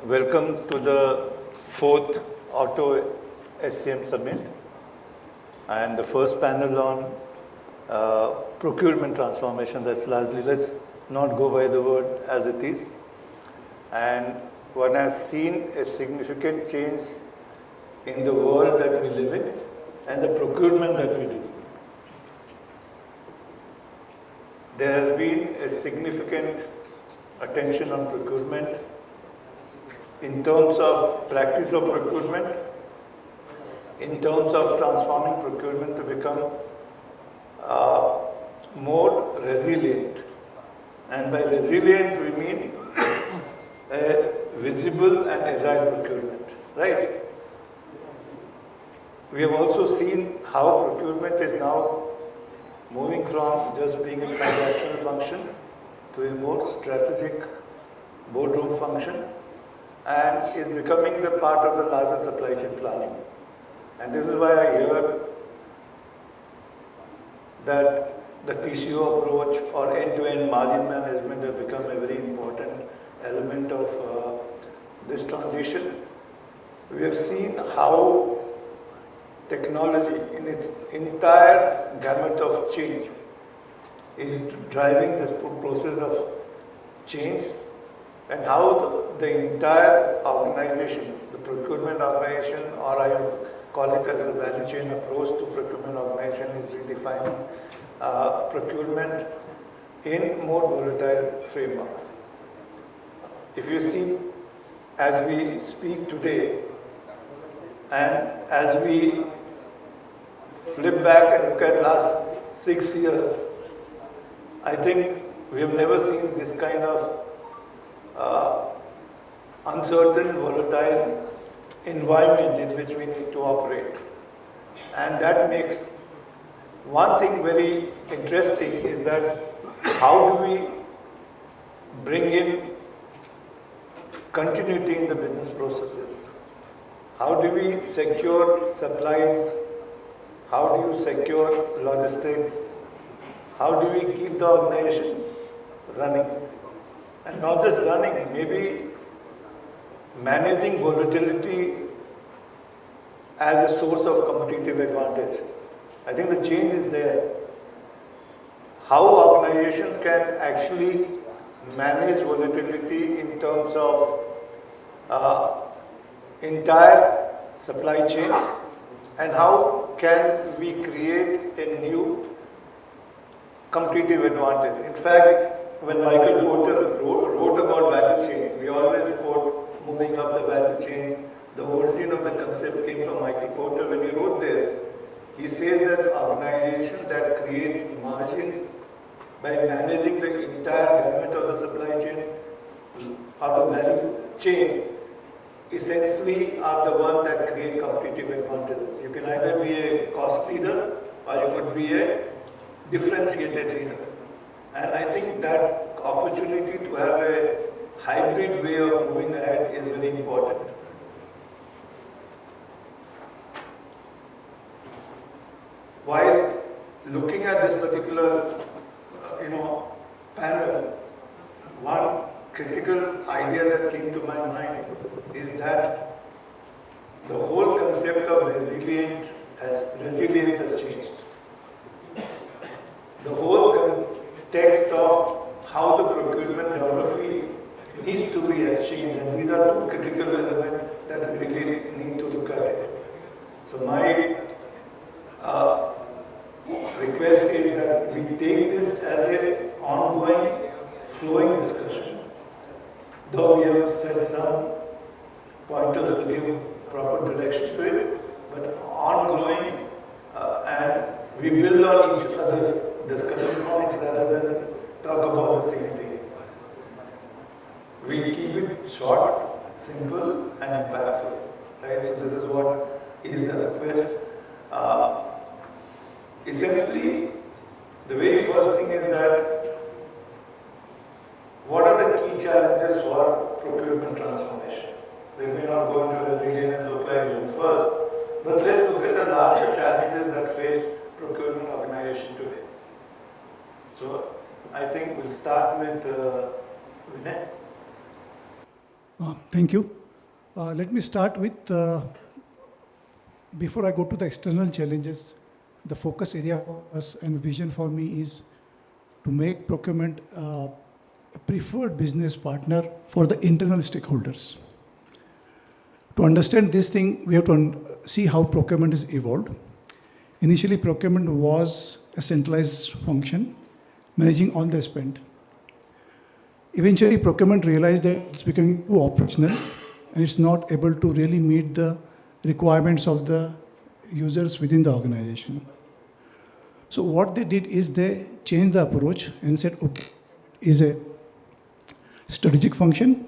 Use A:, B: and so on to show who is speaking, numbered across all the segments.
A: Welcome to the fourth Auto ISCM Summit and the first panel on procurement transformation. That's largely, let's not go by the word as it is. And one has seen a significant change in the world that we live in and the procurement that we do. There has been a significant attention on procurement in terms of practice of procurement, in terms of transforming procurement to become more resilient. And by resilient, we mean a visible and agile procurement, right? We have also seen how procurement is now moving from just being a transactional function to a more strategic boardroom function, and is becoming the part of the larger supply chain planning. And this is why I hear that the TCO approach or end-to-end margin management has become a very important element of this transition. We have seen how technology in its entire gamut of change is driving this process of change, and how the entire organization, the procurement organization, or I would call it as a value chain approach to procurement organization, is redefining procurement in more volatile frameworks. If you see, as we speak today, and as we flip back and look at last 6 years, I think we have never seen this kind of uncertain, volatile environment in which we need to operate. And that makes one thing very interesting, is that how do we bring in continuity in the business processes? How do we secure supplies? How do you secure logistics? How do we keep the organization running? And not just running, maybe managing volatility as a source of competitive advantage. I think the change is there. How organizations can actually manage volatility in terms of entire supply chains, and how can we create a new competitive advantage. In fact, when Michael Porter wrote about value chain, we always quote moving up the value chain. The origin of the concept came from Michael Porter. When he wrote this, he says that organization that creates margins by managing the entire gamut of the supply chain or the value chain essentially are the ones that create competitive advantages. You can either be a cost leader or you could be a differentiated leader. And I think that opportunity to have a hybrid way of moving ahead is very important. While looking at this particular, panel, one critical idea that came to my mind is that the whole concept of resilience has changed. The whole context of how the procurement geography needs to be has changed, and these are two critical elements that we really need to look at it. So my request is that we take this as an ongoing, flowing discussion. Though we have set some pointers to give proper direction to it, but ongoing, and we build on each other's discussion points rather than talk about the same thing. We keep it short, simple, and impactful. Right? So this is what is the request. Essentially, the very first thing is that what are the key challenges for procurement transformation? We may not go into resilient and localization first, but let's look at the larger challenges that face procurement organization today. So I think we'll start with Vinay.
B: Thank you. Let me start with, before I go to the external challenges, the focus area for us and vision for me is to make procurement a preferred business partner for the internal stakeholders. To understand this thing, we have to see how procurement is evolved. Initially, procurement was a centralized function, managing all the spend. Eventually, procurement realized that it's becoming too operational and it's not able to really meet the requirements of the users within the organization. So what they did is they changed the approach and said, okay, is a strategic function.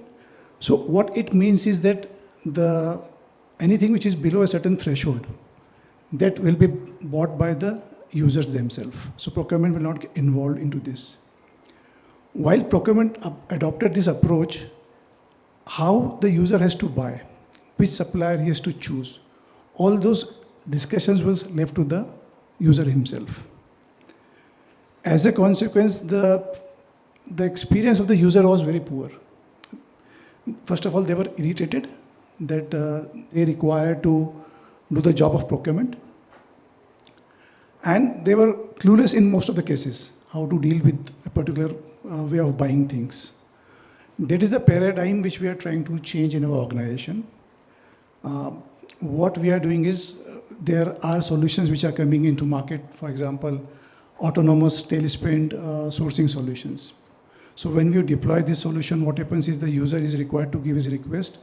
B: So what it means is that anything which is below a certain threshold, that will be bought by the users themselves. So procurement will not get involved into this. While procurement adopted this approach, how the user has to buy, which supplier he has to choose, all those discussions was left to the user himself. As a consequence, the experience of the user was very poor. First of all, they were irritated that they required to do the job of procurement. And they were clueless in most of the cases, how to deal with a particular way of buying things. That is the paradigm which we are trying to change in our organization. What we are doing is, there are solutions which are coming into market, for example, autonomous tail-spend sourcing solutions. So when we deploy this solution, what happens is the user is required to give his request.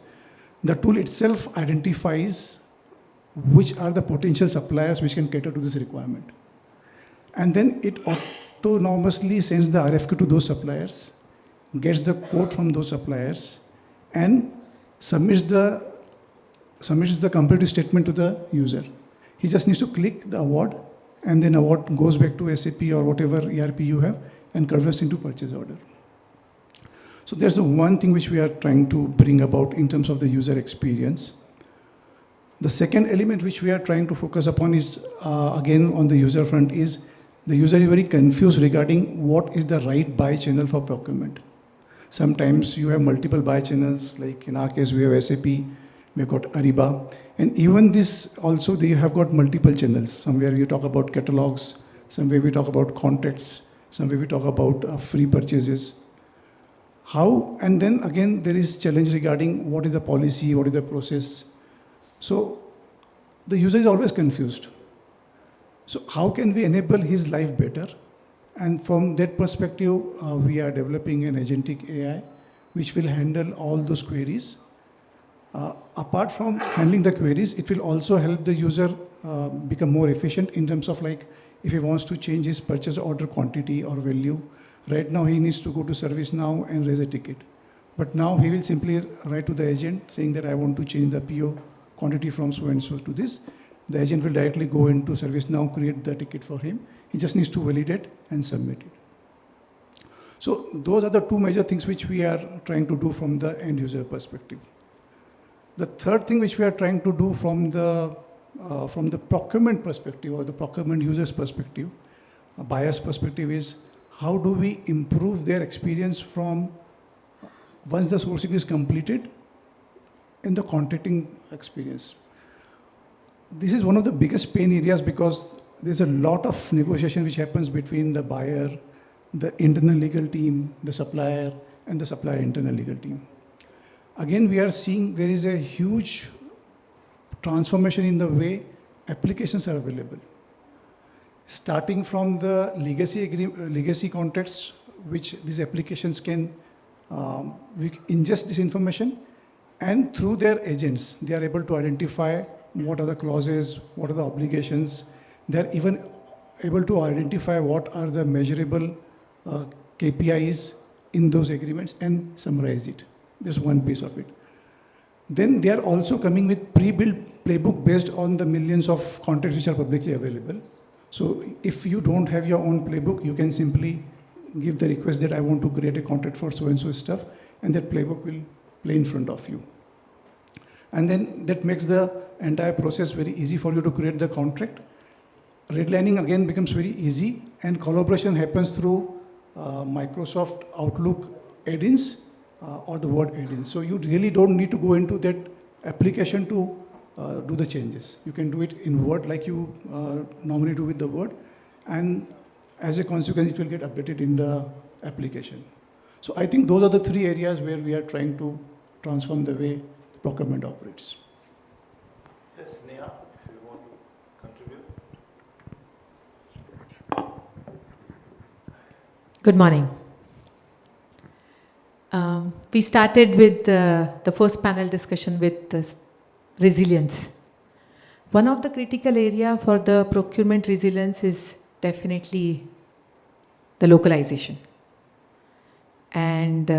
B: The tool itself identifies which are the potential suppliers which can cater to this requirement. And then it autonomously sends the RFQ to those suppliers, gets the quote from those suppliers, and submits the competitive statement to the user. He just needs to click the award, and then award goes back to SAP or whatever ERP you have and converts into purchase order. So there's the one thing which we are trying to bring about in terms of the user experience. The second element which we are trying to focus upon is, again, on the user front, is the user is very confused regarding what is the right buy channel for procurement. Sometimes you have multiple buy channels, like in our case, we have SAP, we've got Ariba, and even this also, they have got multiple channels. Somewhere you talk about catalogs, somewhere we talk about contracts, somewhere we talk about free purchases. How, and then again, there is challenge regarding what is the policy, what is the process. So the user is always confused. So how can we enable his life better? And from that perspective, we are developing an agentic AI, which will handle all those queries. Apart from handling the queries, it will also help the user become more efficient in terms of, like, if he wants to change his purchase order quantity or value. Right now, he needs to go to ServiceNow and raise a ticket. But now he will simply write to the agent saying that I want to change the PO quantity from so and so to this. The agent will directly go into ServiceNow, create the ticket for him. He just needs to validate and submit it. So those are the two major things which we are trying to do from the end user perspective. The third thing which we are trying to do from the procurement perspective or the procurement user's perspective, a buyer's perspective, is how do we improve their experience from once the sourcing is completed in the contracting experience. This is one of the biggest pain areas because there's a lot of negotiation which happens between the buyer, the internal legal team, the supplier, and the supplier internal legal team. Again, we are seeing there is a huge transformation in the way applications are available. Starting from the legacy contracts, which these applications can we ingest this information, and through their agents, they are able to identify what are the clauses, what are the obligations. They are even able to identify what are the measurable KPIs in those agreements and summarize it. There's one piece of it. Then they are also coming with pre-built playbook based on the millions of contracts which are publicly available. So if you don't have your own playbook, you can simply give the request that I want to create a contract for so-and-so stuff, and that playbook will play in front of you. And then that makes the entire process very easy for you to create the contract. Redlining again becomes very easy, and collaboration happens through Microsoft Outlook add-ins or the word add-in. So you really don't need to go into that application to do the changes. You can do it in Word like you normally do with the Word, and as a consequence, it will get updated in the application. So I think those are the three areas where we are trying to transform the way procurement operates.
A: Yes, Sneha, if you want to contribute.
C: Good morning. We started with the first panel discussion with resilience. One of the critical area for the procurement resilience is definitely the localization. And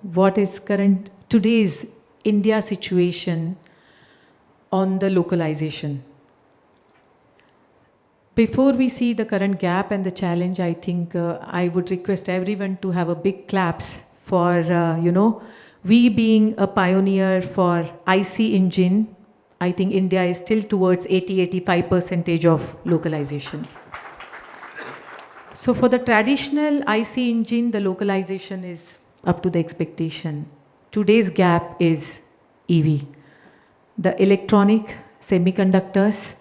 C: what is today's India situation on the localization? Before we see the current gap and the challenge, I think I would request everyone to have a big claps for, we being a pioneer for IC engine. I think India is still towards 80-85% of localization. So for the traditional IC engine, the localization is up to the expectation. Today's gap is EV. The electronic semiconductors,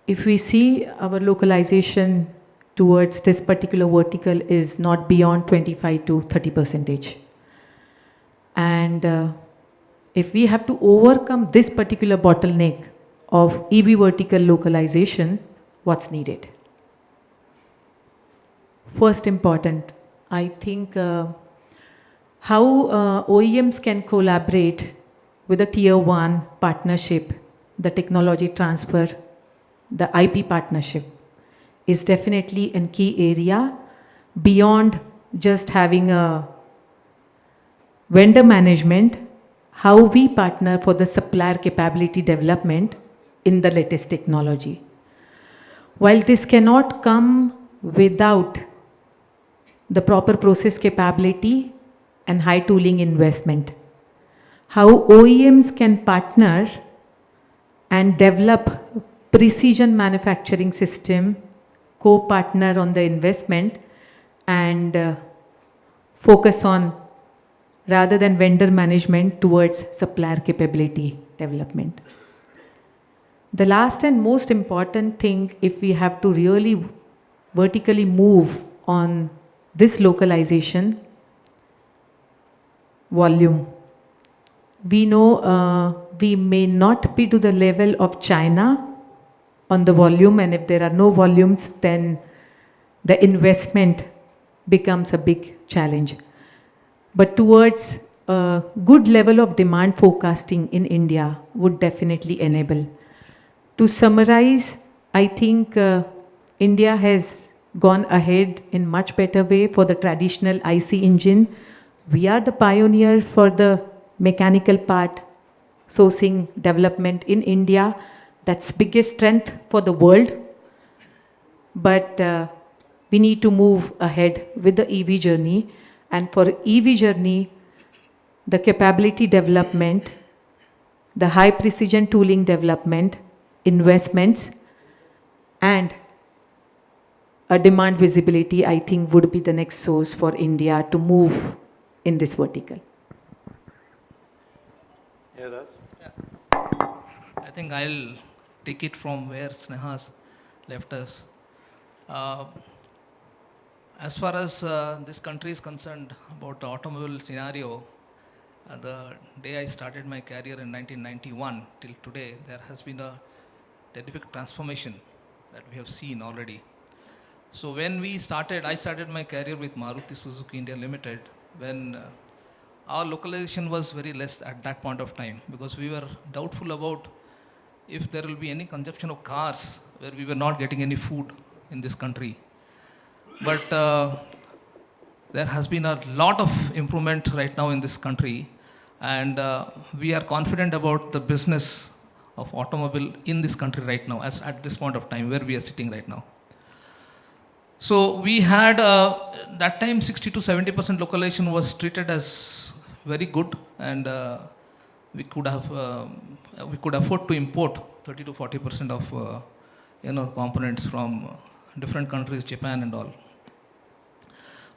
C: if we see our localization towards this particular vertical is not beyond 25 to 30%. And if we have to overcome this particular bottleneck of EV vertical localization, what's needed? First important, I think how OEMs can collaborate with a tier 1 partnership, the technology transfer, the IP partnership is definitely a key area beyond just having a vendor management, how we partner for the supplier capability development in the latest technology. While this cannot come without the proper process capability and high tooling investment, how OEMs can partner and develop precision manufacturing system, co-partner on the investment, and focus on, rather than vendor management, towards supplier capability development. The last and most important thing, if we have to really vertically move on this localization, volume. We know we may not be to the level of China on the volume, and if there are no volumes, then the investment becomes a big challenge. But towards a good level of demand forecasting in India would definitely enable. To summarize, I think India has gone ahead in much better way for the traditional IC engine. We are the pioneer for the mechanical part sourcing development in India. That's biggest strength for the world. But we need to move ahead with the EV journey. And for EV journey, the capability development, the high precision tooling development, investments, and a demand visibility, I think, would be the next source for India to move in this vertical.
A: Yeah, Raj?
D: Yeah. I think I'll take it from where Sneha's left us. As far as this country is concerned about the automobile scenario, the day I started my career in 1991 till today, there has been a terrific transformation that we have seen already. So when I started my career with Maruti Suzuki India Limited, when our localization was very less at that point of time, because we were doubtful about if there will be any consumption of cars where we were not getting any food in this country. But there has been a lot of improvement right now in this country, and we are confident about the business of automobile in this country right now, as at this point of time where we are sitting right now. So we had, that time 60 to 70% localization was treated as very good, and we could afford to import 30 to 40% of components from different countries, Japan and all.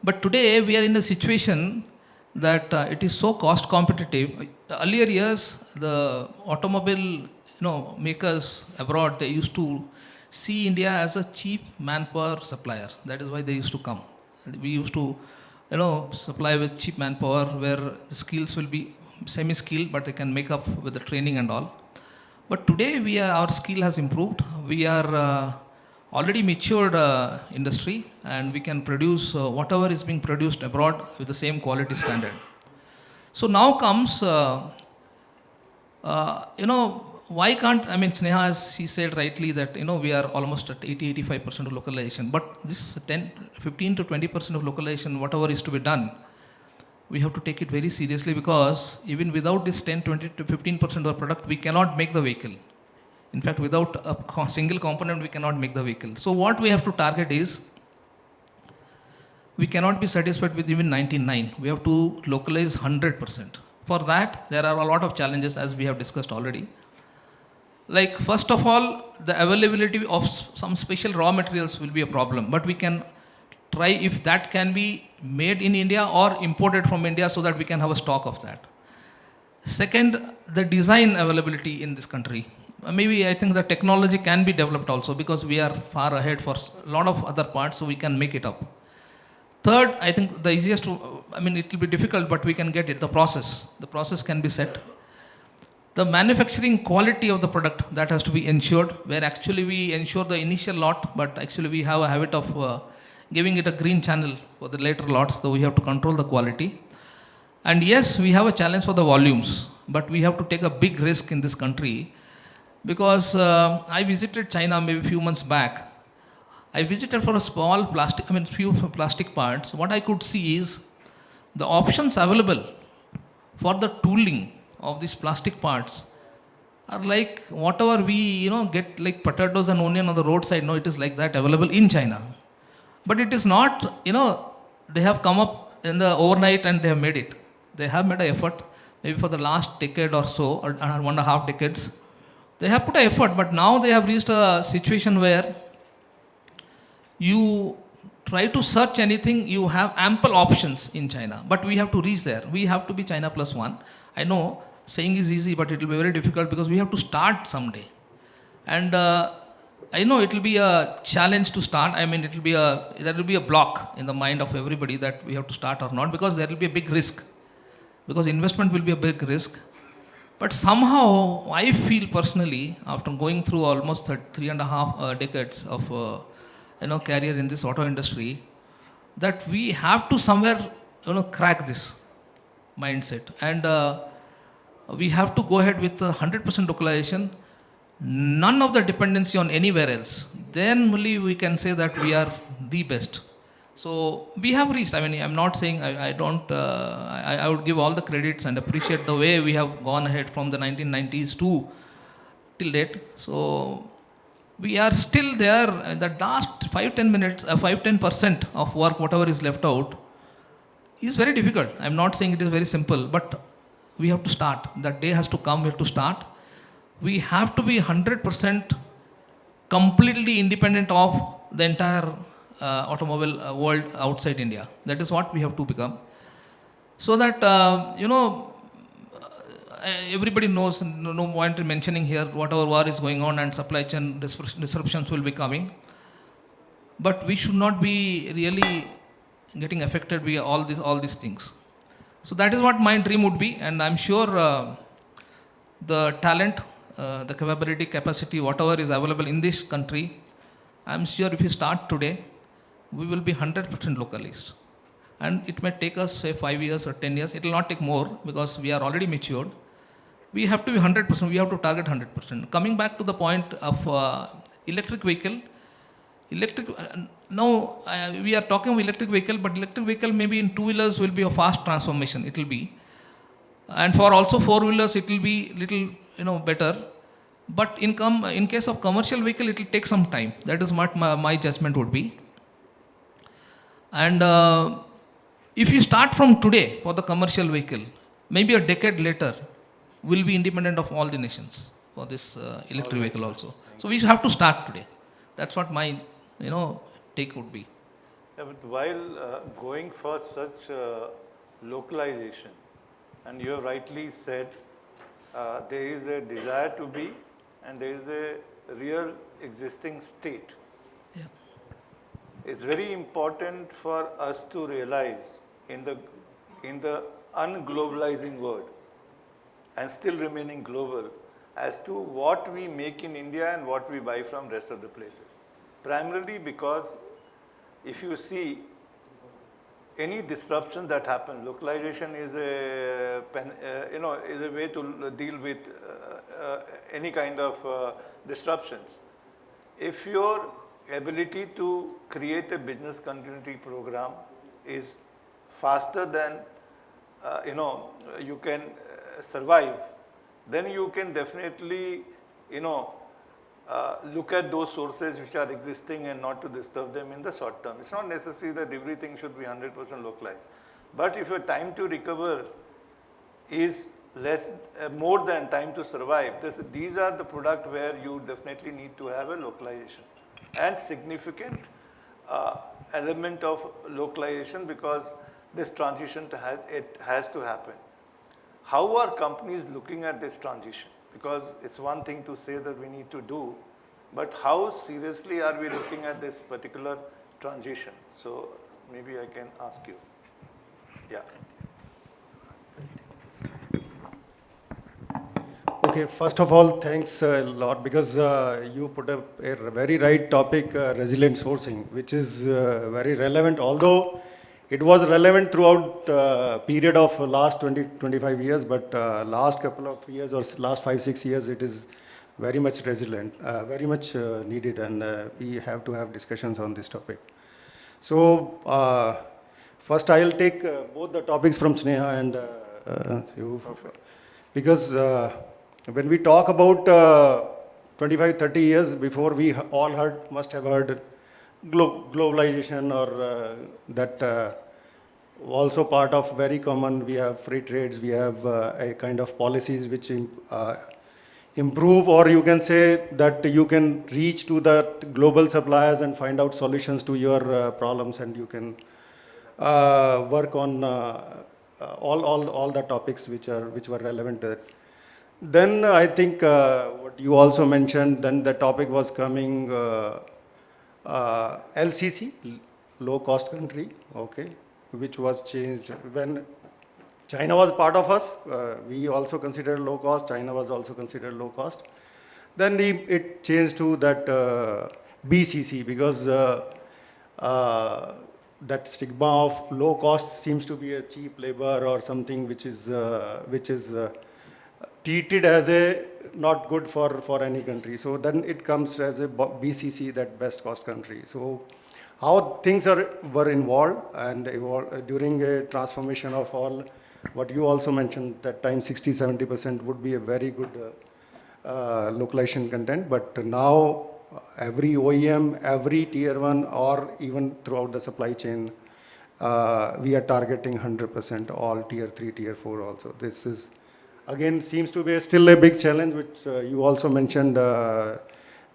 D: But today we are in a situation that it is so cost competitive. Earlier years, the automobile makers abroad, they used to see India as a cheap manpower supplier. That is why they used to come. We used to supply with cheap manpower where the skills will be semi-skilled, but they can make up with the training and all. But today our skill has improved. We are already matured industry, and we can produce whatever is being produced abroad with the same quality standard. So now comes, why can't, Sneha, as she said rightly, that, we are almost at 80-85% of localization. But this 15 to 20% of localization, whatever is to be done, we have to take it very seriously, because even without this 10, 20 to 15% of the product, we cannot make the vehicle. In fact, without a single component, we cannot make the vehicle. So what we have to target is, we cannot be satisfied with even 99. We have to localize 100%. For that, there are a lot of challenges, as we have discussed already. Like, first of all, the availability of some special raw materials will be a problem. But we can try if that can be made in India or imported from India, so that we can have a stock of that. Second, the design availability in this country. Maybe I think the technology can be developed also, because we are far ahead for a lot of other parts, so we can make it up. Third, I think the easiest, it will be difficult, but we can get it, the process. The process can be set. The manufacturing quality of the product, that has to be ensured, where actually we ensure the initial lot, but actually we have a habit of giving it a green channel for the later lots, so we have to control the quality. And yes, we have a challenge for the volumes, but we have to take a big risk in this country, because I visited China maybe a few months back. I visited for a small plastic, few plastic parts. What I could see is the options available for the tooling of these plastic parts are like whatever we get, like potatoes and onion on the roadside. No, it is like that available in China. But it is not, they have come up in the overnight and they have made it. They have made an effort, maybe for the last decade or so, or 1.5 decades. They have put an effort, but now they have reached a situation where you try to search anything, you have ample options in China. But we have to reach there. We have to be China plus one. I know saying is easy, but it will be very difficult, because we have to start someday. And I know it will be a challenge to start. There will be a block in the mind of everybody that we have to start or not, because there will be a big risk. Because investment will be a big risk. But somehow, I feel personally, after going through almost 3.5 decades of career in this auto industry, that we have to somewhere crack this mindset, and we have to go ahead with 100% localization, none of the dependency on anywhere else. Then only we can say that we are the best. So we have reached. I'm not saying I don't. I would give all the credits and appreciate the way we have gone ahead from the 1990s to till date. So we are still there. The last 5-10% of work, whatever is left out, is very difficult. I'm not saying it is very simple, but we have to start. That day has to come. We have to start. We have to be 100% completely independent of the entire automobile world outside India. That is what we have to become. So that, everybody knows, no point in mentioning here, whatever war is going on and supply chain disruptions will be coming. But we should not be really getting affected by all these things. So that is what my dream would be, and I'm sure the talent, the capability, capacity, whatever is available in this country, I'm sure if you start today, we will be 100% localized. And it may take us, say, 5 years or 10 years. It will not take more, because we are already matured. We have to be 100%. We have to target 100%. Coming back to the point of electric vehicle, now we are talking of electric vehicle, but electric vehicle maybe in two-wheelers will be a fast transformation. It will be. And for also four-wheelers, it will be little, better. But in case of commercial vehicle, it will take some time. That is what my judgment would be. And if you start from today for the commercial vehicle, maybe a decade later, we'll be independent of all the nations for this electric vehicle also. So we have to start today. That's what my, take would be.
A: Yeah, but while going for such localization. And you have rightly said there is a desire to be and there is a real existing state.
D: Yeah.
A: It's very important for us to realize in the unglobalizing world and still remaining global as to what we make in India and what we buy from rest of the places. Primarily because if you see any disruption that happens, localization is is a way to deal with any kind of disruptions. If your ability to create a business continuity program is faster than you can survive, then you can definitely look at those sources which are existing and not to disturb them in the short term. It's not necessary that everything should be 100% localized. But if your time to recover is more than time to survive, these are the products where you definitely need to have a localization and significant element of localization, because this transition has to happen. How are companies looking at this transition? Because it's one thing to say that we need to do, but how seriously are we looking at this particular transition? So maybe I can ask you. Yeah.
E: Okay, first of all, thanks a lot, because you put up a very right topic, resilient sourcing, which is very relevant, although it was relevant throughout period of last 20-25 years, but last couple of years or last 5-6 years, it is very much resilient, very much needed, and we have to have discussions on this topic. So first I'll take both the topics from Sneha and you, because when we talk about 25-30 years before, we all must have heard globalization, or that also part of very common. We have free trades, we have a kind of policies which improve, or you can say that you can reach to the global suppliers and find out solutions to your problems, and you can work on all the topics which were relevant to it. Then I think what you also mentioned, then the topic was coming LCC, low cost country, okay, which was changed when China was part of us. We also considered low cost. China was also considered low cost. Then it changed to that BCC, because that stigma of low cost seems to be a cheap labor or something which is treated as a not good for any country. So then it comes as a BCC, that best cost country. So how things were involved and evolved during a transformation of all, what you also mentioned, that time 60-70% would be a very good localization content. But now every OEM, every tier 1, or even throughout the supply chain, we are targeting 100%, all tier 3, tier 4 also. This is, again, seems to be still a big challenge, which you also mentioned,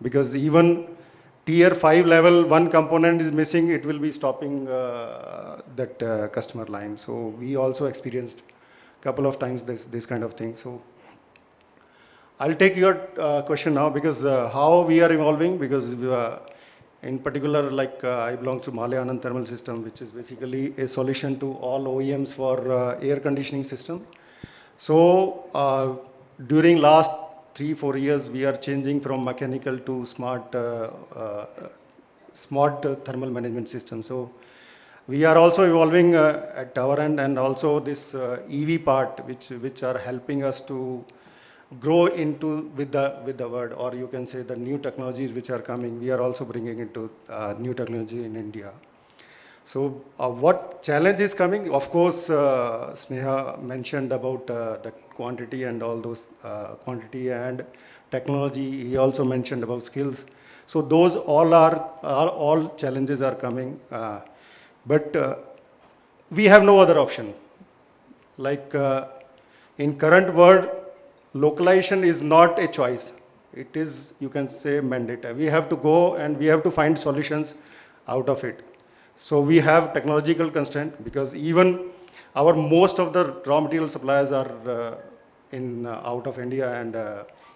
E: because even tier 5 level, one component is missing, it will be stopping that customer line. So we also experienced a couple of times this kind of thing. So I'll take your question now, because how we are evolving, because in particular, like I belong to Mahle Anand thermal system, which is basically a solution to all OEMs for air conditioning system. So during last 3-4 years, we are changing from mechanical to smart thermal management system. So we are also evolving at our end, and also this EV part, which are helping us to grow into with the word, or you can say the new technologies which are coming. We are also bringing into new technology in India. So what challenge is coming? Of course, Sneha mentioned about the quantity and all those quantity and technology. He also mentioned about skills. So those all challenges are coming. But we have no other option. Like in current world, localization is not a choice. It is, you can say, mandatory. We have to go and we have to find solutions out of it. So we have technological constraint, because even our most of the raw material suppliers are out of India, and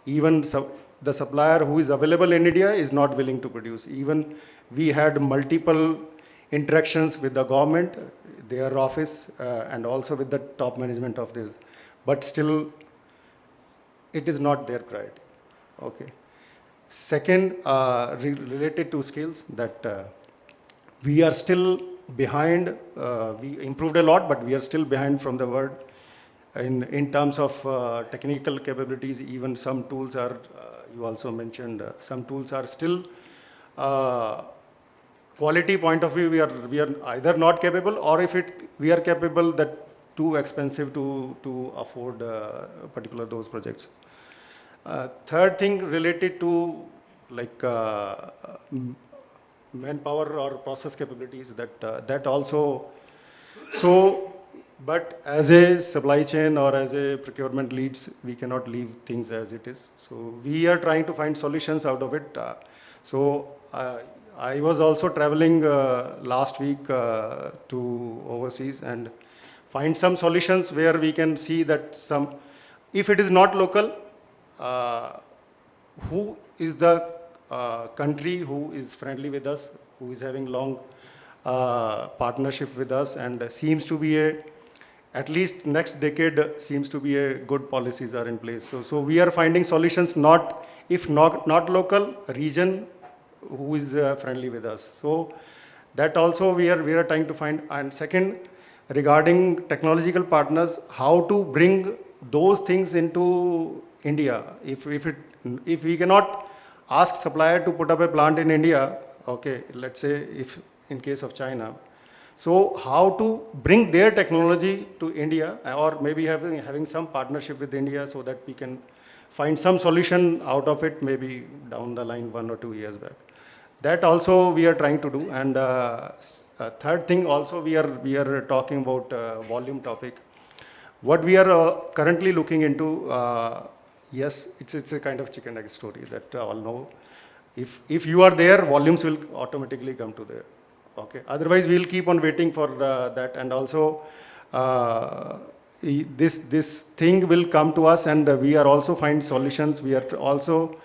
E: even the supplier who is available in India is not willing to produce. Even we had multiple interactions with the government, their office, and also with the top management of this, but still it is not their priority. Okay. Second, related to skills, that we are still behind. We improved a lot, but we are still behind from the world in terms of technical capabilities. Even some tools are, you also mentioned, some tools are still quality point of view, we are either not capable, or if we are capable, that too expensive to afford particular those projects. Third thing related to like manpower or process capabilities, that also. So, but as a supply chain or as a procurement leads, we cannot leave things as it is. So we are trying to find solutions out of it. I was also traveling last week to overseas and find some solutions where we can see that if it is not local, who is the country who is friendly with us, who is having long partnership with us, and seems to be at least next decade seems to be a good policies are in place. So we are finding solutions, if not local, region who is friendly with us. So that also we are trying to find. And second, regarding technological partners, how to bring those things into India. If we cannot ask supplier to put up a plant in India, okay, let's say if in case of China, so how to bring their technology to India, or maybe having some partnership with India so that we can find some solution out of it, maybe down the line 1 or 2 years back. That also we are trying to do. And third thing also, we are talking about volume topic. What we are currently looking into, yes, it's a kind of chicken egg story that all know. If you are there, volumes will automatically come to there. Okay. Otherwise, we'll keep on waiting for that. And also, this thing will come to us, and we are also find solutions. We are also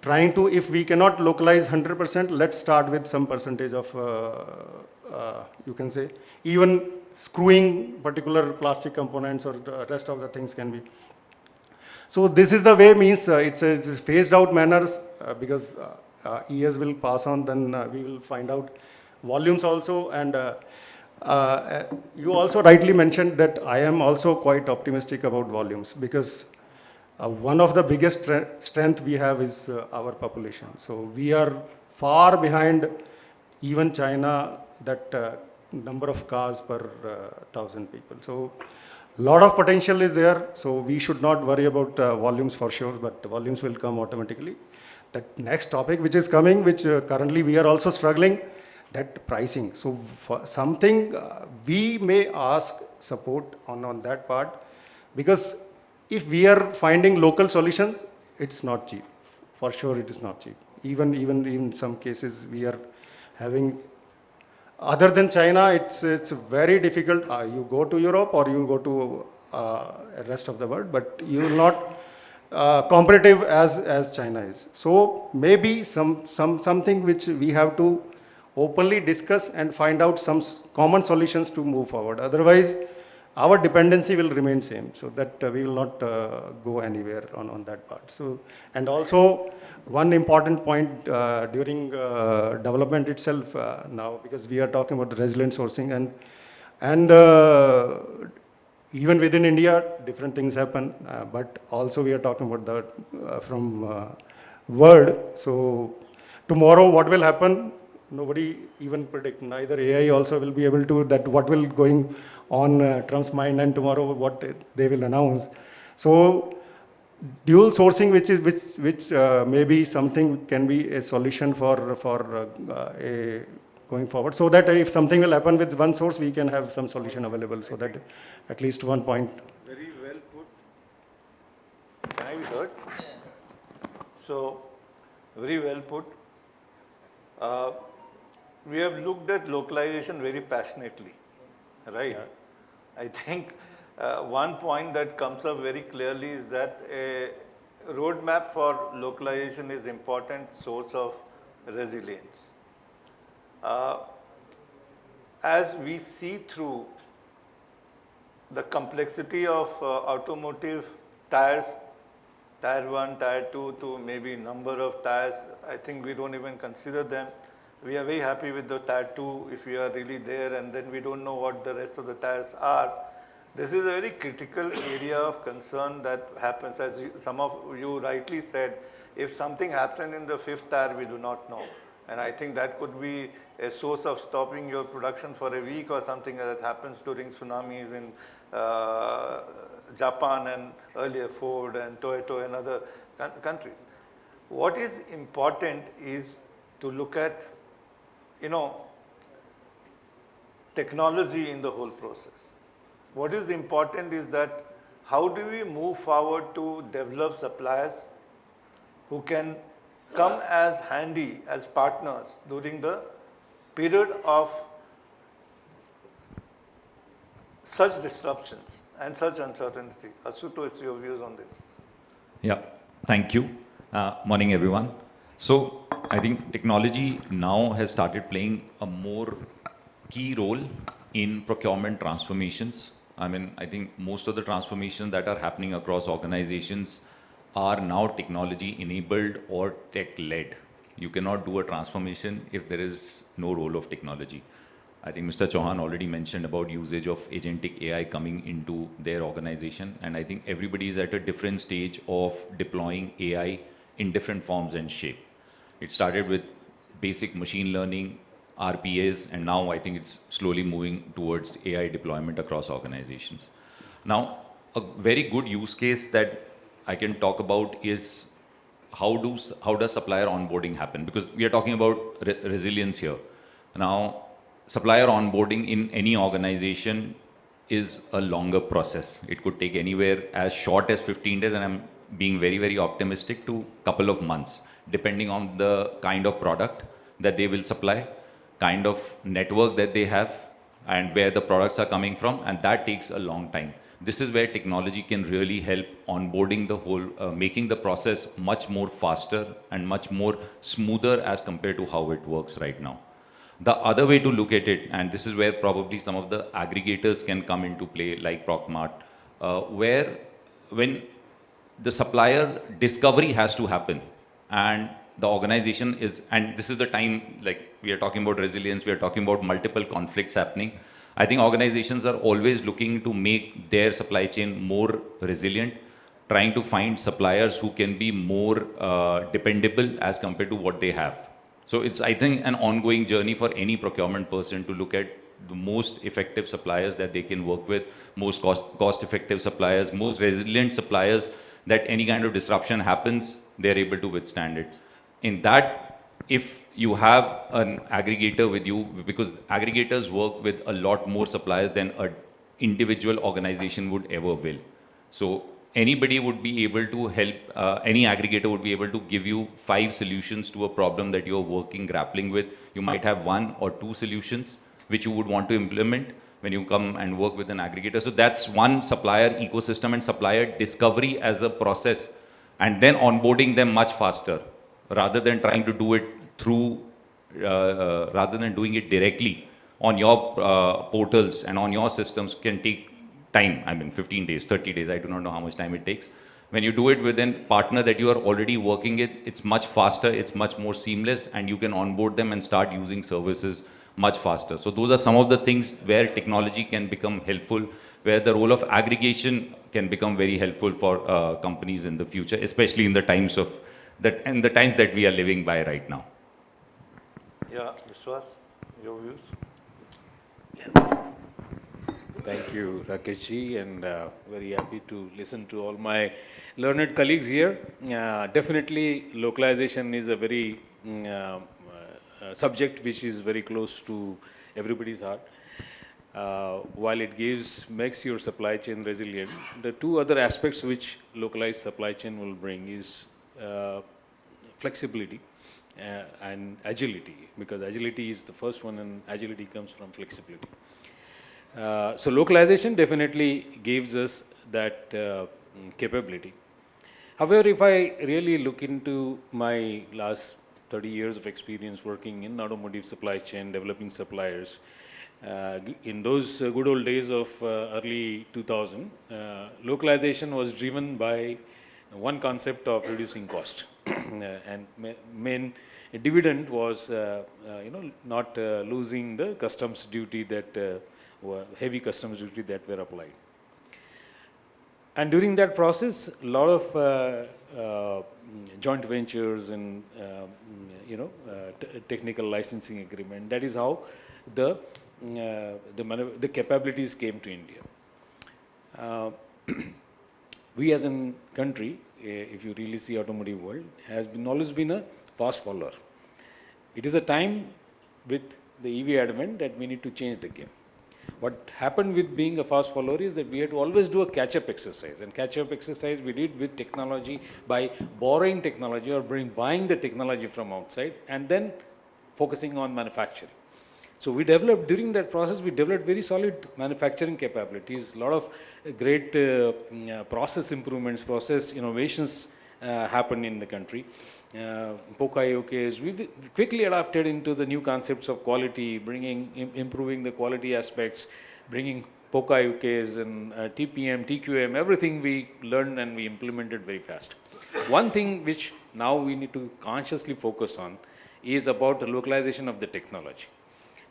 E: trying to, if we cannot localize 100%, let's start with some percentage of, you can say, even screwing particular plastic components, or the rest of the things can be. So this is the way, means it's a phased out manners, because years will pass on, then we will find out volumes also. And you also rightly mentioned that I am also quite optimistic about volumes, because one of the biggest strength we have is our population. So we are far behind even China, that number of cars per 1,000 people. So a lot of potential is there. So we should not worry about volumes for sure, but volumes will come automatically. That next topic which is coming, which currently we are also struggling, that pricing. So for something we may ask support on that part, because if we are finding local solutions, it's not cheap. For sure, it is not cheap. Even in some cases, we are having, other than China, it's very difficult. You go to Europe or you go to rest of the world, but you will not competitive as China is. So maybe something which we have to openly discuss and find out some common solutions to move forward. Otherwise, our dependency will remain same, so that we will not go anywhere on that part. So, and also one important point during development itself now, because we are talking about the resilient sourcing, and even within India, different things happen, but also we are talking about the from world. So tomorrow, what will happen? Nobody even predict. Neither AI also will be able to, that what will going on Trump's mind, and tomorrow what they will announce. So dual sourcing, which maybe something can be a solution for a going forward, so that if something will happen with one source, we can have some solution available, so that at least one point.
A: Very well put. Can I be heard? So, very well put. We have looked at localization very passionately, right? I think one point that comes up very clearly is that a roadmap for localization is important source of resilience. Uh, as we see through the complexity of automotive tires, Tier 1, Tier 2 to maybe number of tires, I think we don't even consider them. We are very happy with the Tier 2 if we are really there, and then we don't know what the rest of the tires are. This is a very critical area of concern that happens, as some of you rightly said, if something happens in the 5th tire, we do not know. And I think that could be a source of stopping your production for a week or something that happens during tsunamis in Japan and earlier Ford and Toyota and other countries. What is important is to look at, technology in the whole process. What is important is that how do we move forward to develop suppliers who can come as handy as partners during the period of such disruptions and such uncertainty. Ashutosh, your views on this?
F: Yeah, thank you. Morning, everyone. So I think technology now has started playing a more key role in procurement transformations. I mean, I think most of the transformations that are happening across organizations are now technology enabled or tech led. You cannot do a transformation if there is no role of technology. I think Mr. Chauhan already mentioned about usage of agentic AI coming into their organization, and I think everybody is at a different stage of deploying AI in different forms and shape. It started with basic machine learning, RPAs, and now I think it's slowly moving towards AI deployment across organizations. Now, a very good use case that I can talk about is how does supplier onboarding happen? Because we are talking about resilience here. Now, supplier onboarding in any organization is a longer process. It could take anywhere as short as 15 days, and I'm being very, very optimistic, to a couple of months, depending on the kind of product that they will supply, kind of network that they have, and where the products are coming from, and that takes a long time. This is where technology can really help onboarding the whole, making the process much more faster and much more smoother as compared to how it works right now. The other way to look at it, and this is where probably some of the aggregators can come into play, like ProcMart, where when the supplier discovery has to happen, and the organization is, and this is the time, like we are talking about resilience, we are talking about multiple conflicts happening. I think organizations are always looking to make their supply chain more resilient, trying to find suppliers who can be more dependable as compared to what they have. So it's, I think, an ongoing journey for any procurement person to look at the most effective suppliers that they can work with, most cost-effective suppliers, most resilient suppliers, that any kind of disruption happens, they're able to withstand it. In that, if you have an aggregator with you, because aggregators work with a lot more suppliers than an individual organization would ever will. So anybody would be able to help, any aggregator would be able to give you 5 solutions to a problem that you're working, grappling with. You might have 1 or 2 solutions which you would want to implement when you come and work with an aggregator. So that's one supplier ecosystem and supplier discovery as a process, and then onboarding them much faster, rather than trying to do it through, rather than doing it directly on your portals and on your systems can take time. I mean, 15 days, 30 days, I do not know how much time it takes. When you do it with a partner that you are already working with, it's much faster, it's much more seamless, and you can onboard them and start using services much faster. So those are some of the things where technology can become helpful, where the role of aggregation can become very helpful for companies in the future, especially in the times of that, and the times that we are living by right now.
A: Yeah, Vishwas, your views?
G: Thank you, Rakesh ji, and very happy to listen to all my learned colleagues here. Definitely, localization is a very subject which is very close to everybody's heart. While it makes your supply chain resilient, the 2 other aspects which localized supply chain will bring is flexibility and agility, because agility is the first one, and agility comes from flexibility. So localization definitely gives us that capability. However, if I really look into my last 30 years of experience working in automotive supply chain, developing suppliers, in those good old days of early 2000, localization was driven by one concept of reducing cost. And main dividend was, not losing the customs duty that heavy customs duty that were applied. And during that process, a lot of joint ventures and technical licensing agreement. That is how the capabilities came to India. We as a country, if you really see automotive world, has always been a fast follower. It is a time with the EV advent that we need to change the game. What happened with being a fast follower is that we had to always do a catch-up exercise. And catch-up exercise we did with technology by borrowing technology or buying the technology from outside and then focusing on manufacturing. So we developed, during that process, we developed very solid manufacturing capabilities, a lot of great process improvements, process innovations happened in the country. POCA OKs, we quickly adapted into the new concepts of quality, improving the quality aspects, bringing POCA OKs and TPM, TQM, everything we learned and we implemented very fast. One thing which now we need to consciously focus on is about the localization of the technology.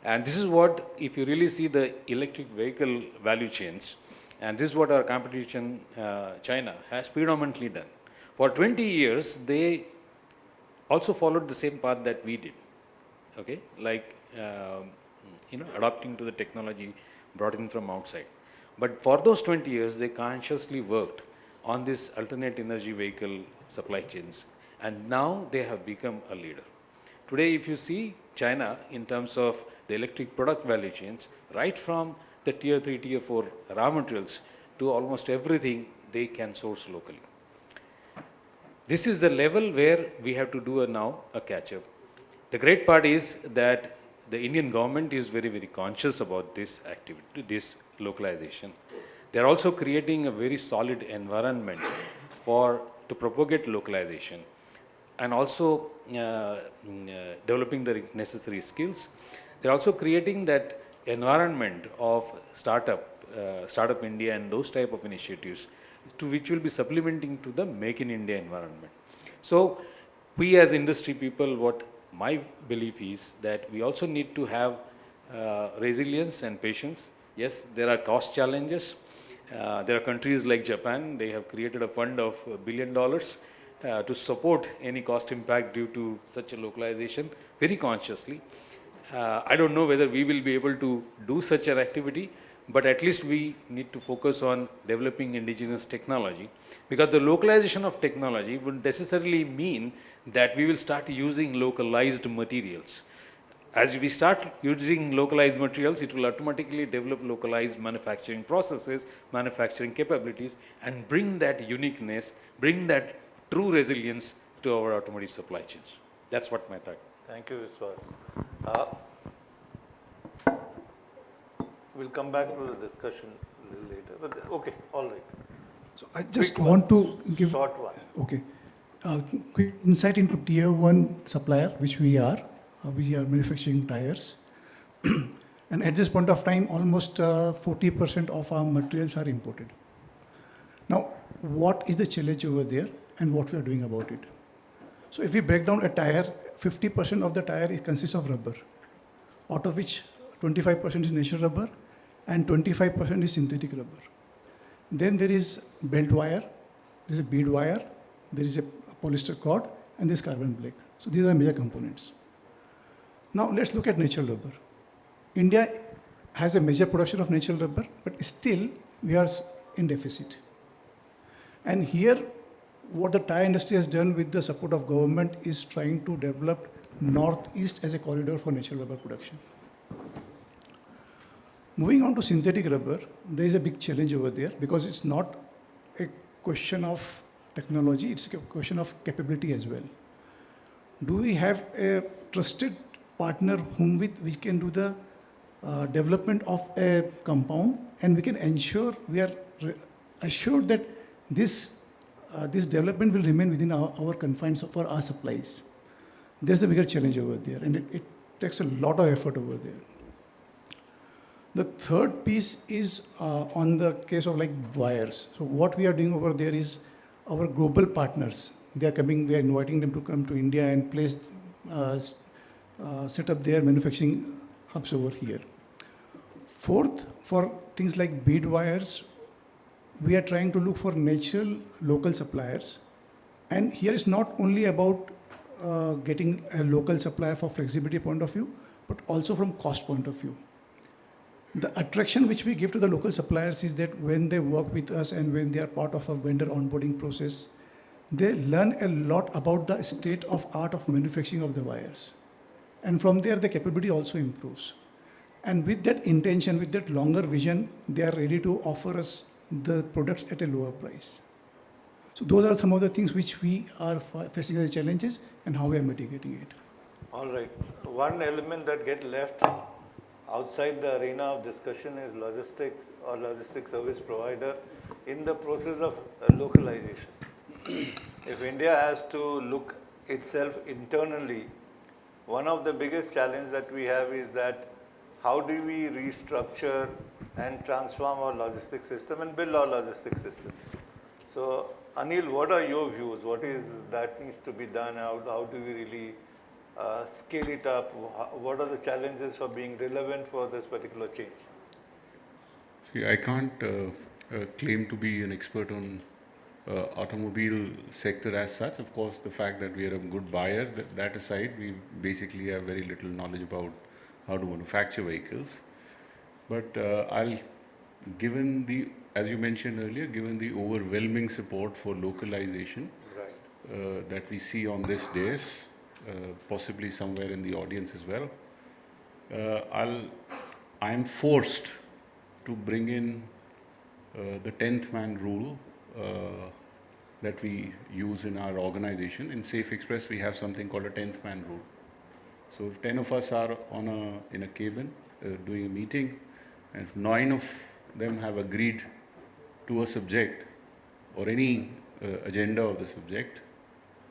G: And this is what, if you really see the electric vehicle value chains, and this is what our competition, China, has predominantly done. For 20 years, they also followed the same path that we did, okay? Like, adapting to the technology brought in from outside. But for those 20 years, they consciously worked on this alternate energy vehicle supply chains. And now they have become a leader. Today, if you see China in terms of the electric product value chains, right from the tier 3, tier 4 raw materials to almost everything they can source locally. This is the level where we have to do now a catch-up. The great part is that the Indian government is very, very conscious about this activity, this localization. They are also creating a very solid environment to propagate localization and also developing the necessary skills. They are also creating that environment of Startup India and those type of initiatives to which will be supplementing to the Make in India environment. So we as industry people, what my belief is that we also need to have resilience and patience. Yes, there are cost challenges. There are countries like Japan, they have created a fund of $1 billion to support any cost impact due to such a localization very consciously. I don't know whether we will be able to do such an activity, but at least we need to focus on developing indigenous technology, because the localization of technology would necessarily mean that we will start using localized materials. As we start using localized materials, it will automatically develop localized manufacturing processes, manufacturing capabilities, and bring that uniqueness, bring that true resilience to our automotive supply chains. That's what my thought.
A: Thank you, Vishwas. We'll come back to the discussion a little later. But okay, all right.
B: So I just
A: Quick
B: want
A: one,
B: to give
A: short one.
B: Okay. Quick insight into tier 1 supplier, which we are. We are manufacturing tires. And at this point of time, almost 40% of our materials are imported. Now, what is the challenge over there and what we are doing about it? So if we break down a tire, 50% of the tire consists of rubber, out of which 25% is natural rubber and 25% is synthetic rubber. Then there is belt wire, there is a bead wire, there is a polyester cord, and there is carbon black. So these are major components. Now let's look at natural rubber. India has a major production of natural rubber, but still we are in deficit. And here, what the tire industry has done with the support of government is trying to develop Northeast as a corridor for natural rubber production. Moving on to synthetic rubber, there is a big challenge over there because it's not a question of technology, it's a question of capability as well. Do we have a trusted partner whom with we can do the development of a compound, and we can ensure, we are assured that this development will remain within our confines for our supplies. There's a bigger challenge over there, and it takes a lot of effort over there. The third piece is on the case of like wires. So what we are doing over there is our global partners, they are coming, we are inviting them to come to India and place, set up their manufacturing hubs over here. Fourth, for things like bead wires, we are trying to look for natural local suppliers. And here it's not only about getting a local supplier for flexibility point of view, but also from cost point of view. The attraction which we give to the local suppliers is that when they work with us and when they are part of a vendor onboarding process, they learn a lot about the state of art of manufacturing of the wires. And from there, the capability also improves. And with that intention, with that longer vision, they are ready to offer us the products at a lower price. So those are some of the things which we are facing as challenges and how we are mitigating it.
A: All right. One element that gets left outside the arena of discussion is logistics or logistics service provider in the process of localization. If India has to look itself internally, one of the biggest challenges that we have is that how do we restructure and transform our logistics system and build our logistics system? So, Anil, what are your views? What is that needs to be done? How do we really scale it up? What are the challenges for being relevant for this particular change?
H: See, I can't claim to be an expert on automobile sector as such. Of course, the fact that we are a good buyer, that aside, we basically have very little knowledge about how to manufacture vehicles. But given the, as you mentioned earlier, given the overwhelming support for localization
A: Right.
H: that we see on this days, possibly somewhere in the audience as well, I'm forced to bring in the 10th man rule that we use in our organization. In Safexpress, we have something called a 10th man rule. So if 10 of us are in a cabin doing a meeting, and if 9 of them have agreed to a subject or any agenda of the subject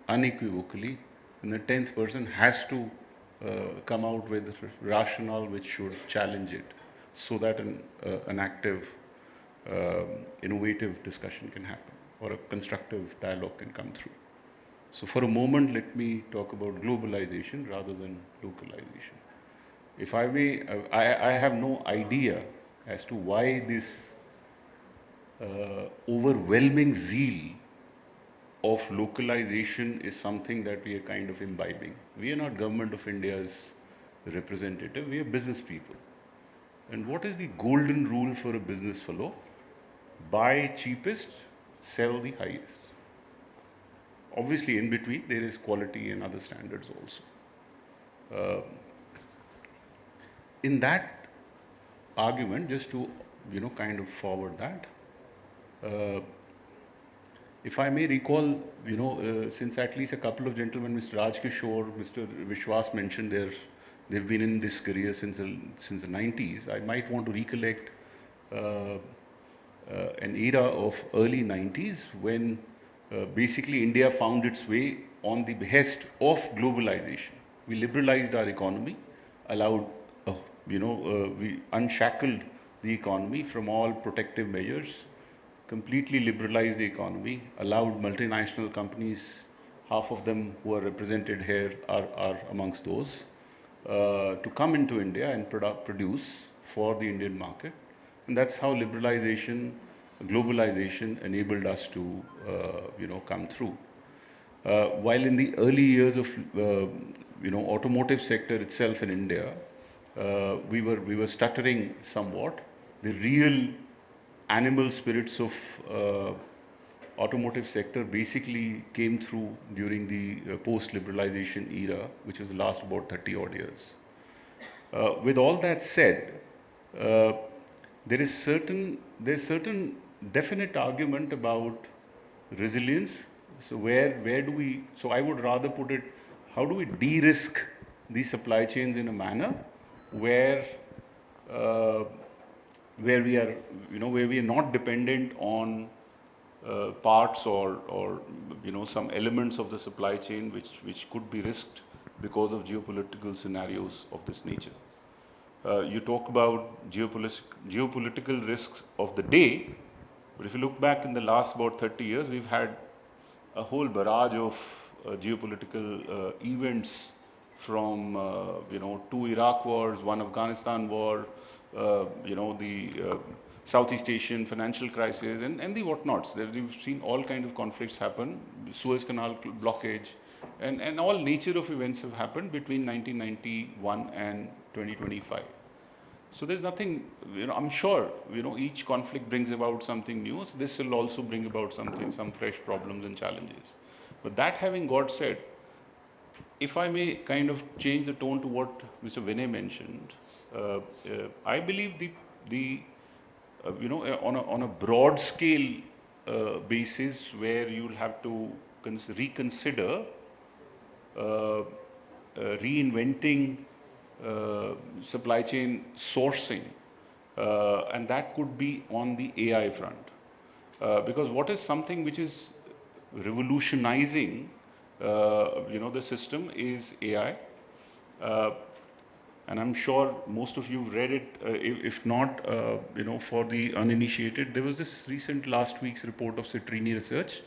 H: unequivocally, then the 10th person has to come out with a rationale which should challenge it, so that an active, innovative discussion can happen, or a constructive dialogue can come through. So for a moment, let me talk about globalization rather than localization. If I may, I have no idea as to why this overwhelming zeal of localization is something that we are kind of imbibing. We are not Government of India's representative, we are business people. And what is the golden rule for a business fellow? Buy cheapest, sell the highest. Obviously, in between, there is quality and other standards also. In that argument, just to, kind of forward that, if I may recall, since at least a couple of gentlemen, Mr. Kishore, Mr. Vishwas mentioned they've been in this career since the 90s. I might want to recollect an era of early 90s when basically India found its way on the behest of globalization. We liberalized our economy, allowed, we unshackled the economy from all protective measures, completely liberalized the economy, allowed multinational companies, half of them who are represented here are amongst those, to come into India and produce for the Indian market. And that's how liberalization, globalization enabled us to, come through. While in the early years of, automotive sector itself in India, we were stuttering somewhat. The real animal spirits of automotive sector basically came through during the post-liberalization era, which was the last about 30 odd years. With all that said, there's certain definite argument about resilience. So where do we, so I would rather put it, how do we de-risk the supply chains in a manner where uh, where we are, where we are not dependent on parts or some elements of the supply chain which could be risked because of geopolitical scenarios of this nature. You talk about geopolitical risks of the day, but if you look back in the last about 30 years, we've had a whole barrage of geopolitical events from, two Iraq wars, one Afghanistan war, the Southeast Asian financial crisis, and the whatnots. We've seen all kinds of conflicts happen, Suez Canal blockage, and all nature of events have happened between 1991 and 2025. So there's nothing, I'm sure, each conflict brings about something new. So this will also bring about some fresh problems and challenges. But that having got said, if I may kind of change the tone to what Mr. Vinay mentioned, I believe on a broad scale basis where you'll have to reconsider reinventing supply chain sourcing, and that could be on the AI front. Because what is something which is revolutionizing the system is AI. And I'm sure most of you read it. If not, for the uninitiated, there was this recent last week's report of Citrini Research.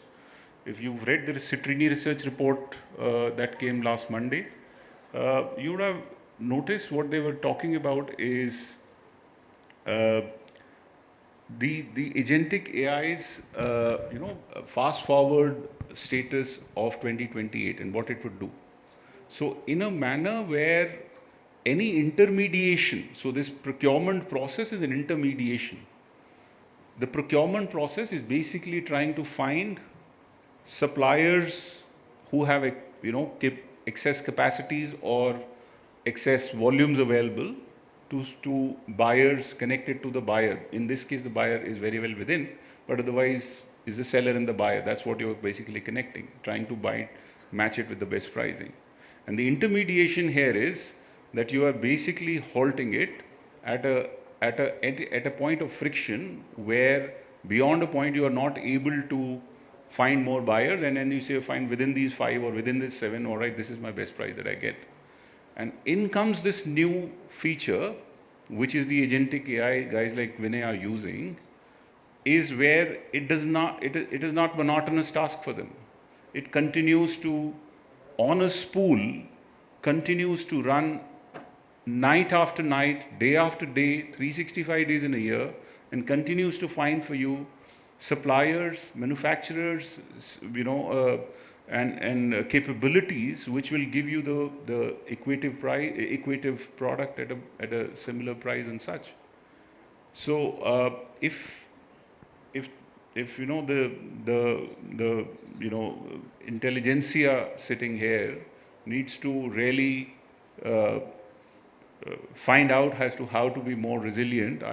H: If you've read the Citrini Research report that came last Monday, you would have noticed what they were talking about is the agentic AI's fast forward status of 2028 and what it would do. So in a manner where any intermediation, so this procurement process is an intermediation. The procurement process is basically trying to find suppliers who have excess capacities or excess volumes available to buyers connected to the buyer. In this case, the buyer is very well within, but otherwise is the seller and the buyer. That's what you're basically connecting, trying to match it with the best pricing. And the intermediation here is that you are basically halting it at a point of friction where beyond a point you are not able to find more buyers, and then you say, fine, within these 5 or within this 7, all right, this is my best price that I get. And in comes this new feature, which is the agentic AI guys like Vinay are using, is where it is not monotonous task for them. It continues to, on a spool, continues to run night after night, day after day, 365 days in a year, and continues to find for you suppliers, manufacturers, and capabilities which will give you the equative product at a similar price and such. So if the intelligentsia sitting here needs to really find out as to how to be more resilient,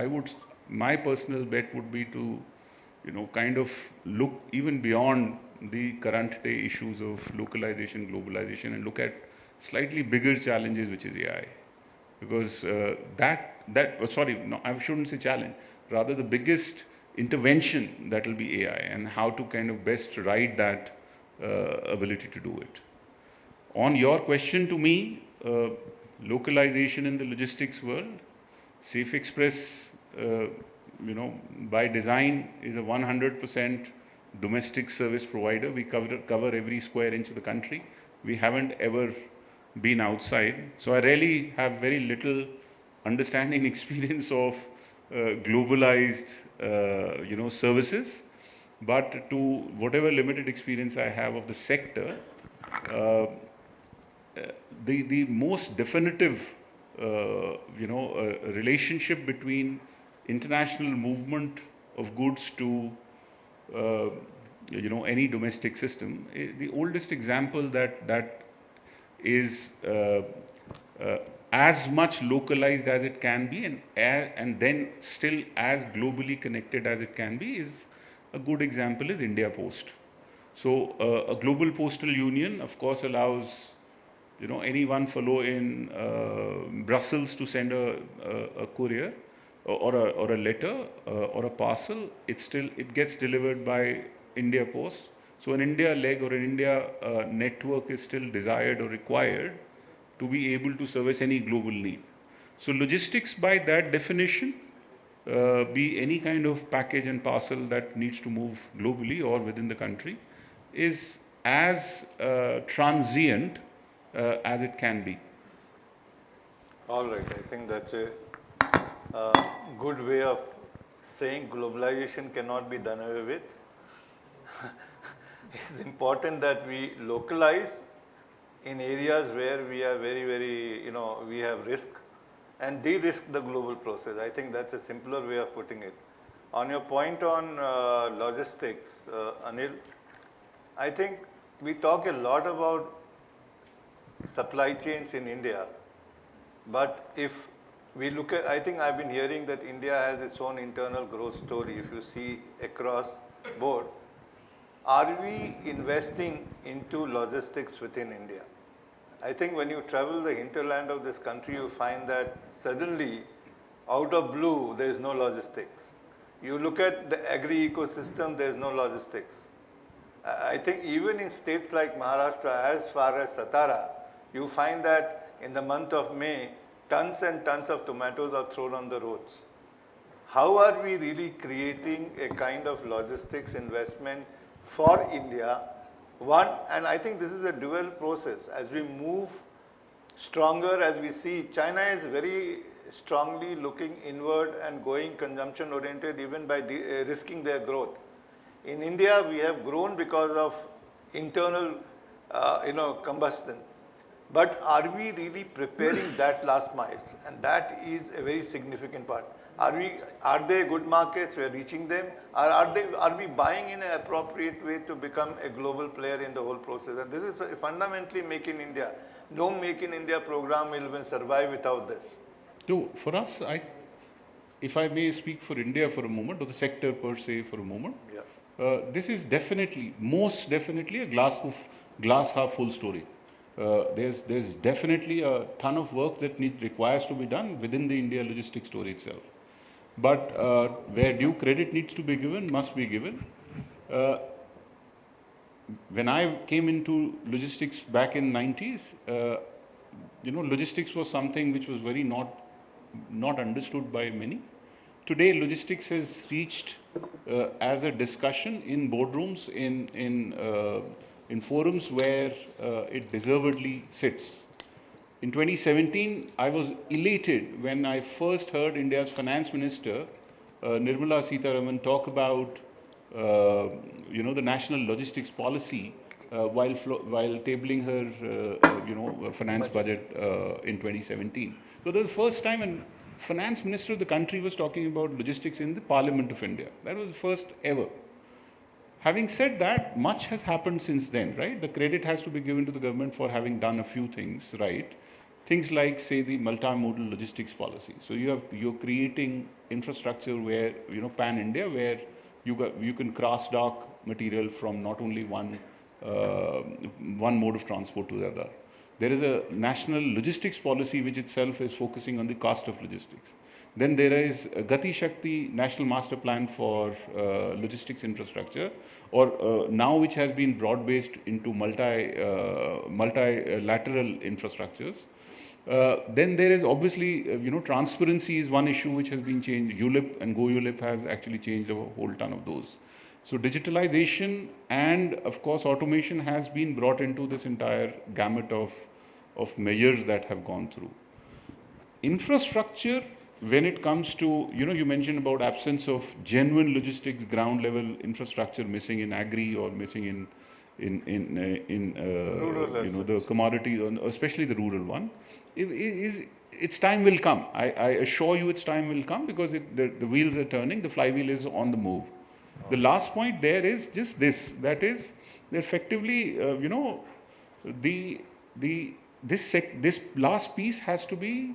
H: my personal bet would be to kind of look even beyond the current day issues of localization, globalization, and look at slightly bigger challenges, which is AI. Because I shouldn't say challenge, rather the biggest intervention that will be AI and how to kind of best ride that ability to do it. On your question to me, localization in the logistics world, Safexpress, by design is a 100% domestic service provider. We cover every square inch of the country. We haven't ever been outside. So I really have very little understanding experience of globalized, services. But to whatever limited experience I have of the sector, the most definitive, relationship between international movement of goods to any domestic system. The oldest example that is as much localized as it can be and then still as globally connected as it can be is a good example is India Post. So a global postal union, of course, allows any one fellow in Brussels to send a courier or a letter or a parcel, it gets delivered by India Post. So an India leg or an India network is still desired or required to be able to service any global need. So logistics by that definition, be any kind of package and parcel that needs to move globally or within the country, is as transient as it can be.
A: All right, I think that's a good way of saying globalization cannot be done away with. It's important that we localize in areas where we are very, we have risk, and de-risk the global process. I think that's a simpler way of putting it. On your point on logistics, Anil, I think we talk a lot about supply chains in India, but if we look at, I think I've been hearing that India has its own internal growth story. If you see across board, are we investing into logistics within India? I think when you travel the hinterland of this country, you find that suddenly, out of blue, there is no logistics. You look at the agri ecosystem, there is no logistics. I think even in states like Maharashtra, as far as Satara, you find that in the month of May, tons and tons of tomatoes are thrown on the roads. How are we really creating a kind of logistics investment for India? One, and I think this is a dual process. As we move stronger, as we see, China is very strongly looking inward and going consumption oriented even by risking their growth. In India, we have grown because of internal, combustion. But are we really preparing that last miles? And that is a very significant part. Are they good markets? We are reaching them. Are we buying in an appropriate way to become a global player in the whole process? And this is fundamentally Make in India. No Make in India program will even survive without this.
H: No, for us, if I may speak for India for a moment, or the sector per se for a moment, this is most definitely a glass half full story. There's definitely a ton of work that requires to be done within the India logistics story itself. But where due credit needs to be given, must be given. When I came into logistics back in 90s, logistics was something which was very not understood by many. Today, logistics has reached as a discussion in boardrooms, in forums where it deservedly sits. In 2017, I was elated when I first heard India's finance minister, Nirmala Sitharaman, talk about, the national logistics policy while tabling her, finance budget in 2017. So that was the first time a finance minister of the country was talking about logistics in the Parliament of India. That was the first ever. Having said that, much has happened since then, right? The credit has to be given to the government for having done a few things, right? Things like, say, the multimodal logistics policy. So you're creating infrastructure where, pan-India, where you can cross-dock material from not only one mode of transport to the other. There is a national logistics policy which itself is focusing on the cost of logistics. Then there is a Gati Shakti National Master Plan for logistics infrastructure, or now which has been broad-based into multilateral infrastructures. Then there is obviously, transparency is one issue which has been changed. ULIP and Go ULIP has actually changed a whole ton of those. So digitalization and, of course, automation has been brought into this entire gamut of measures that have gone through. Infrastructure, when it comes to, you mentioned about absence of genuine logistics, ground level infrastructure missing in agri or missing in the commodity, especially the rural one. Its time will come. I assure you its time will come, because the wheels are turning, the flywheel is on the move. The last point there is just this, that is, effectively, this last piece has to be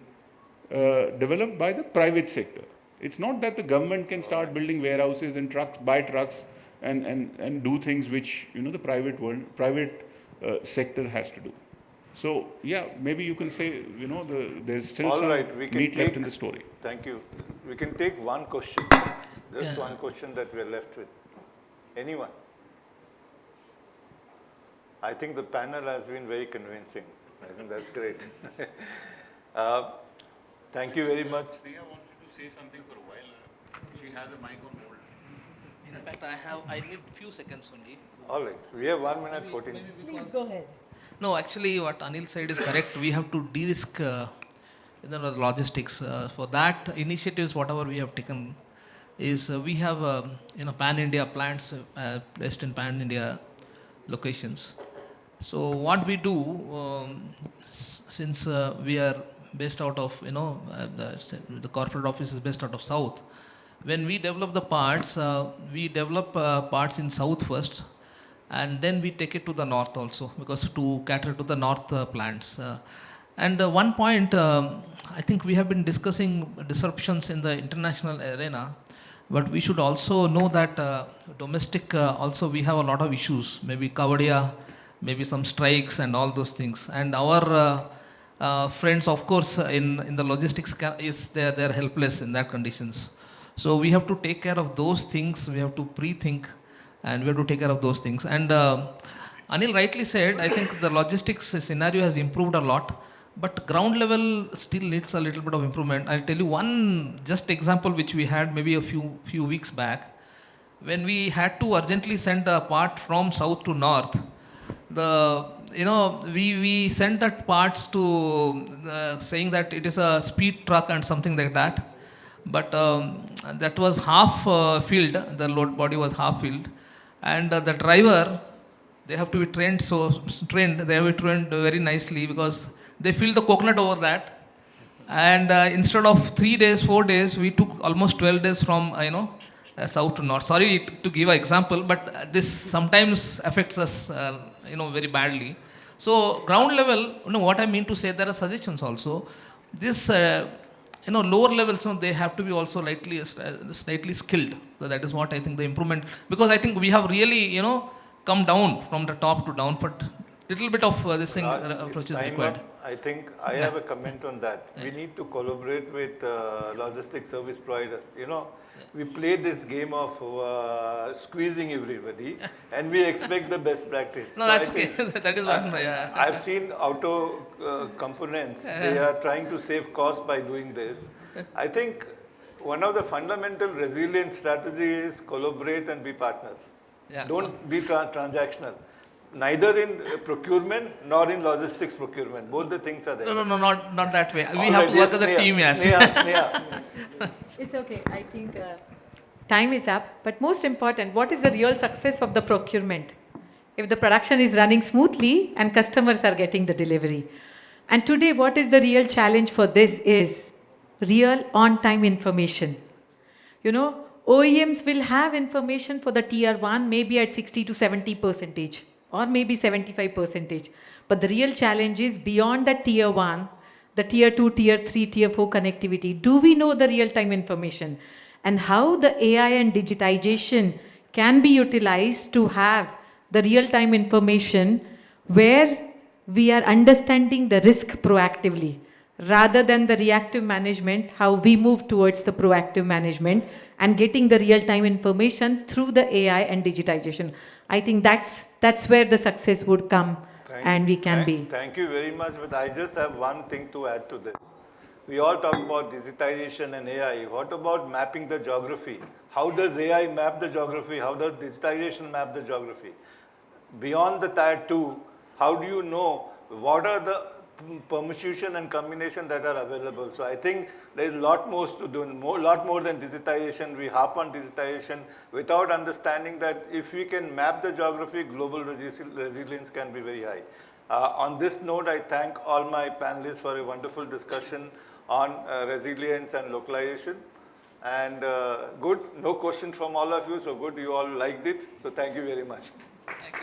H: developed by the private sector. It's not that the government can start building warehouses and buy trucks and do things which, the private sector has to do. So yeah, maybe you can say, you know, there's still
A: All
H: some
A: right, we can
H: meat left
A: take-
H: in the story.
A: Thank you. We can take one question, just
D: Yeah.
A: one question that we're left with. Anyone? I think the panel has been very convincing. I think that's great. Thank you very much.
H: Sneha wanted to say something for a while. She has a mic on hold.
D: In fact, I need few seconds only.
A: All right, we have 1 minute 14.
C: Please go ahead.
D: No, actually, what Anil said is correct. We have to de-risk the logistics. For that, initiatives, whatever we have taken, is we have pan-India plants placed in pan-India locations. So what we do, since we are based out of, the corporate office is based out of South, when we develop the parts, we develop parts in South first, and then we take it to the north also, because to cater to the north plants. And one point, I think we have been discussing disruptions in the international arena, but we should also know that domestic also we have a lot of issues, maybe Kavadia, maybe some strikes and all those things. And our friends, of course, in the logistics, they're helpless in that conditions. So we have to take care of those things, we have to pre-think, and we have to take care of those things. And Anil rightly said, I think the logistics scenario has improved a lot, but ground level still needs a little bit of improvement. I'll tell you one just example which we had maybe a few weeks back. When we had to urgently send a part from south to north, we sent that parts to saying that it is a speed truck and something like that. But that was half filled, the load body was half filled. And the driver, they have to be trained, they have to be trained very nicely, because they fill the coconut over that. And instead of 3 days, 4 days, we took almost 12 days from, south to north. Sorry to give an example, but this sometimes affects us, very badly. So ground level, what I mean to say, there are suggestions also. This, lower levels, they have to be also slightly skilled. So that is what I think the improvement, because I think we have really, come down from the top to down, but little bit of this thing approach is required.
A: Up. I think I have a comment on that. We need to collaborate with logistics service providers. We play this game of squeezing everybody, and we expect the best practice.
D: No, so that's okay. That is one. Yeah.
A: I've seen auto components. They are trying to save cost by doing this. I think one of the fundamental resilient strategies is collaborate and be partners.
D: Yeah.
A: Don't be transactional. Neither in procurement nor in logistics procurement. Both the things are there.
D: No, not that way. We have to work as a team, yes.
A: Sneha.
C: It's okay. I think time is up. But most important, what is the real success of the procurement? If the production is running smoothly and customers are getting the delivery. And today, what is the real challenge for this is real on-time information. OEMs will have information for the tier 1 maybe at 60 to 70%. Or maybe 75%. But the real challenge is beyond that tier 1, the tier 2, tier 3, tier 4 connectivity. Do we know the real-time information? And how the AI and digitization can be utilized to have the real-time information where we are understanding the risk proactively, rather than the reactive management, how we move towards the proactive management and getting the real-time information through the AI and digitization. I think that's where the success would come and we can be.
A: Thank you very much, but I just have one thing to add to this. We all talk about digitization and AI. What about mapping the geography? How does AI map the geography? How does digitization map the geography? Beyond the tier 2, how do you know what are the permutation and combination that are available? So I think there is a lot more to do, lot more than digitization. We harp on digitization without understanding that if we can map the geography, global resilience can be very high. On this note, I thank all my panelists for a wonderful discussion on resilience and localization. And good, no question from all of you, so good, you all liked it. So thank you very much.
D: Thank you.